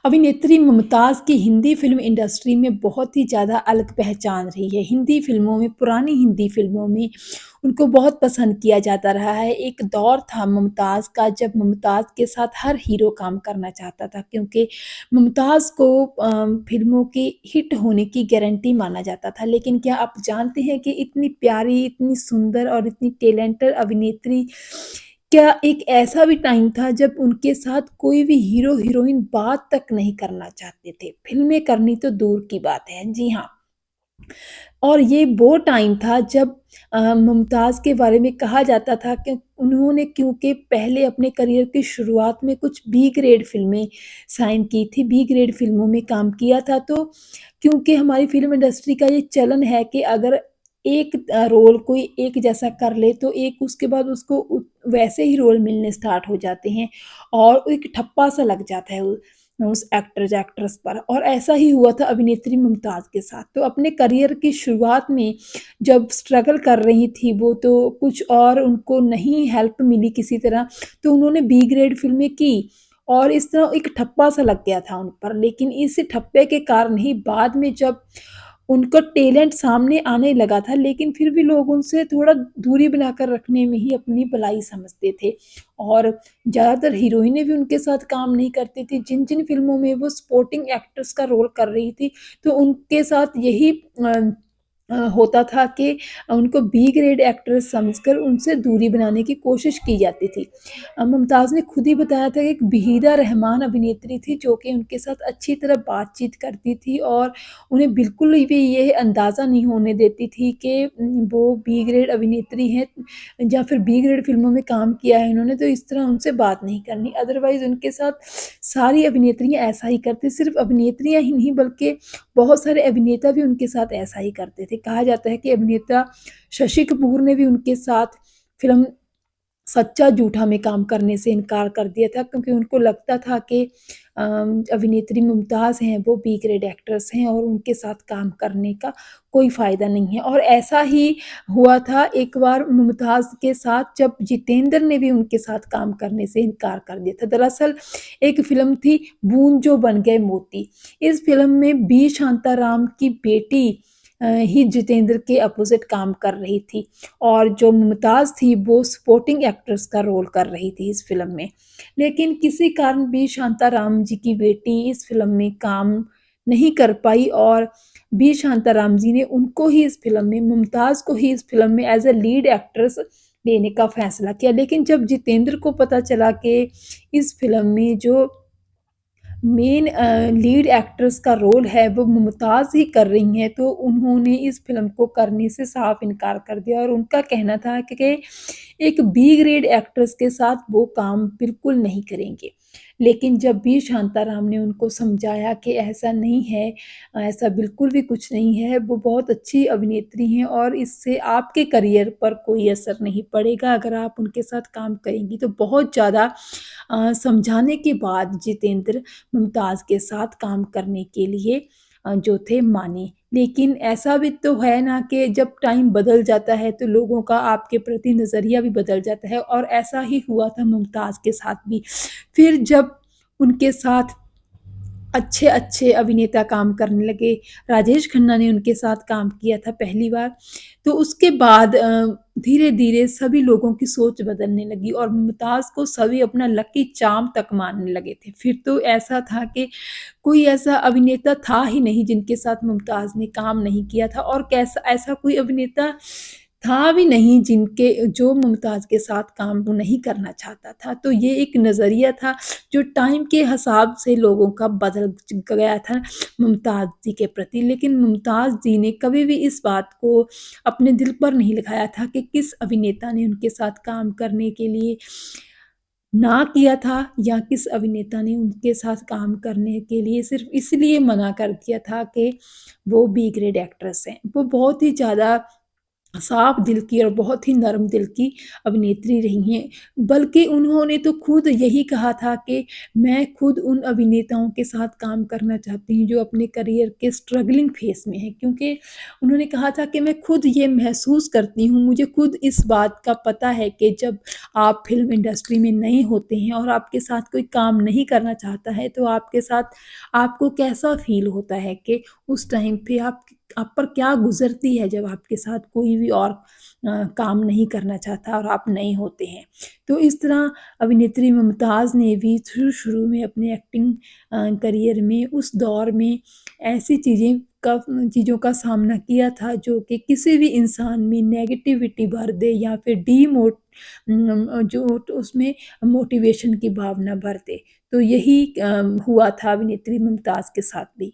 अभिनेत्री मुमताज़ की Hindi film industry में बहुत ही ज़्यादा अलग पहचान रही है। हिंदी फ़िल्मों में, पुरानी हिंदी फ़िल्मों में उनको बहुत पसंद किया जाता रहा है। एक दौर था मुमताज़ का जब मुमताज़ के साथ हर हीरो काम करना चाहता था, क्योंकि मुमताज़ को फ़िल्मों की हिट होने की गारंटी माना जाता था। लेकिन क्या आप जानते हैं कि इतनी प्यारी, इतनी सुंदर और इतनी टैलेंटेड अभिनेत्री, क्या एक ऐसा भी टाइम था जब उनके साथ कोई भी हीरो-हीरोइन बात तक नहीं करना चाहते थे। फ़िल्में करनी तो दूर की बात है। जी हाँ। और ये वो टाइम था जब मुमताज़ के बारे में कहा जाता था कि उन्होंने, क्योंकि पहले अपने करियर की शुरुआत में कुछ बी ग्रेड फ़िल्में साइन की थी, बी ग्रेड फ़िल्मों में काम किया था, तो क्योंकि हमारी फ़िल्म इंडस्ट्री का ये चलन है कि अगर एक रोल कोई एक जैसा कर ले तो एक उसके बाद उसको वैसे ही रोल मिलने स्टार्ट हो जाते हैं और एक ठप्पा-सा लग जाता है उस एक्ट्रेस पर, और ऐसा ही हुआ था अभिनेत्री मुमताज़ के साथ। तो अपने करियर की शुरुआत में जब स्ट्रगल कर रही थी वो, तो कुछ और उनको नहीं हेल्प मिली किसी तरह, तो उन्होंने बी ग्रेड फ़िल्में की और इस तरह एक ठप्पा-सा लग गया था उन पर। लेकिन इस ठप्पे के कारण ही बाद में जब उनका टैलेंट सामने आने लगा था, लेकिन फिर भी लोग उनसे थोड़ा दूरी बनाकर रखने में ही अपनी भलाई समझते थे, और ज़्यादातर हीरोइनें भी उनके साथ काम नहीं करती थी। जिन-जिन फ़िल्मों में वो सपोर्टिंग एक्ट्रेस का रोल कर रही थी, तो उनके साथ यही होता था कि उनको बी ग्रेड एक्ट्रेस समझकर उनसे दूरी बनाने की कोशिश की जाती थी। मुमताज़ ने खुद ही बताया था कि एक वहीदा रहमान अभिनेत्री थी जो कि उनके साथ अच्छी तरह बातचीत करती थी और उन्हें बिल्कुल भी ये अंदाज़ा नहीं होने देती थी कि वो बी ग्रेड अभिनेत्री हैं या फिर बी ग्रेड फ़िल्मों में काम किया है इन्होंने, तो इस तरह उनसे बात नहीं करनी। अदरवाइज़ उनके साथ सारी अभिनेत्रियाँ ऐसा ही करती, सिर्फ़ अभिनेत्रियाँ ही नहीं बल्कि बहुत सारे अभिनेता भी उनके साथ ऐसा ही करते थे। कहा जाता है कि अभिनेता शशि कपूर ने भी उनके साथ फ़िल्म सच्चा झूठा में काम करने से इनकार कर दिया था, क्योंकि उनको लगता था कि अभिनेत्री मुमताज़ हैं वो बी ग्रेड एक्ट्रेस हैं और उनके साथ काम करने का कोई फ़ायदा नहीं है। और ऐसा ही हुआ था एक बार मुमताज़ के साथ जब जितेंद्र ने भी उनके साथ काम करने से इनकार कर दिया था। दरअसल एक फ़िल्म थी बूंद जो बन गए मोती। इस फ़िल्म में बी शांताराम की बेटी ही जितेंद्र के अपोज़िट काम कर रही थी। और जो मुमताज़ थी वो सपोर्टिंग एक्ट्रेस का रोल कर रही थी इस फ़िल्म में। लेकिन किसी कारण बी शांताराम जी की बेटी इस फ़िल्म में काम नहीं कर पाई और बी शांताराम जी ने उनको ही इस फ़िल्म में, मुमताज़ को ही इस फ़िल्म में एज़ अ लीड एक्ट्रेस लेने का फ़ैसला किया। लेकिन जब जितेंद्र को पता चला कि इस फ़िल्म में जो मेन लीड एक्ट्रेस का रोल है वो मुमताज़ ही कर रही हैं, तो उन्होंने इस फ़िल्म को करने से साफ इनकार कर दिया और उनका कहना था कि एक बी ग्रेड एक्ट्रेस के साथ वो काम बिल्कुल नहीं करेंगे। लेकिन जब बी शांताराम ने उनको समझाया कि ऐसा नहीं है, ऐसा बिल्कुल भी कुछ नहीं है, वो बहुत अच्छी अभिनेत्री हैं और इससे आपके करियर पर कोई असर नहीं पड़ेगा अगर आप उनके साथ काम करेंगी। तो बहुत ज़्यादा समझाने के बाद जितेंद्र मुमताज़ के साथ काम करने के लिए जो थे माने। लेकिन ऐसा भी तो है ना कि जब टाइम बदल जाता है तो लोगों का आपके प्रति नज़रिया भी बदल जाता है, और ऐसा ही हुआ था मुमताज़ के साथ भी। फिर जब उनके साथ अच्छे-अच्छे अभिनेता काम करने लगे, राजेश खन्ना ने उनके साथ काम किया था पहली बार, तो उसके बाद धीरे-धीरे सभी लोगों की सोच बदलने लगी और मुमताज़ को सभी अपना लकी चार्म तक मानने लगे थे। फिर तो ऐसा था कि कोई ऐसा अभिनेता था ही नहीं जिनके साथ मुमताज़ ने काम नहीं किया था, और कैसा ऐसा कोई अभिनेता था भी नहीं जिनके जो मुमताज़ के साथ काम वो नहीं करना चाहता था। तो ये एक नज़रिया था जो टाइम के हिसाब से लोगों का बदल गया था मुमताज़ जी के प्रति। लेकिन मुमताज़ जी ने कभी भी इस बात को अपने दिल पर नहीं लगाया था कि किस अभिनेता ने उनके साथ काम करने के लिए ना किया था या किस अभिनेता ने उनके साथ काम करने के लिए सिर्फ़ इसलिए मना कर दिया था कि वो बी ग्रेड एक्ट्रेस हैं। वो बहुत ही ज़्यादा साफ दिल की और बहुत ही नर्म दिल की अभिनेत्री रही हैं। बल्कि उन्होंने तो खुद यही कहा था कि मैं खुद उन अभिनेताओं के साथ काम करना चाहती हूँ जो अपने करियर के स्ट्रगलिंग फेज़ में हैं, क्योंकि उन्होंने कहा था कि मैं खुद ये महसूस करती हूँ, मुझे खुद इस बात का पता है कि जब आप फ़िल्म इंडस्ट्री में नए होते हैं और आपके साथ कोई काम नहीं करना चाहता है, तो आपके साथ आपको कैसा फ़ील होता है कि उस टाइम पे आप पर क्या गुज़रती है जब आपके साथ कोई भी और काम नहीं करना चाहता और आप नए होते हैं। तो इस तरह अभिनेत्री मुमताज़ ने भी शुरू-शुरू में अपने एक्टिंग करियर में उस दौर में ऐसी चीज़ों का सामना किया था जो कि किसी भी इंसान में नेगेटिविटी भर दे या फिर जो उसमें मोटिवेशन की भावना भर दे। तो यही हुआ था अभिनेत्री मुमताज़ के साथ भी।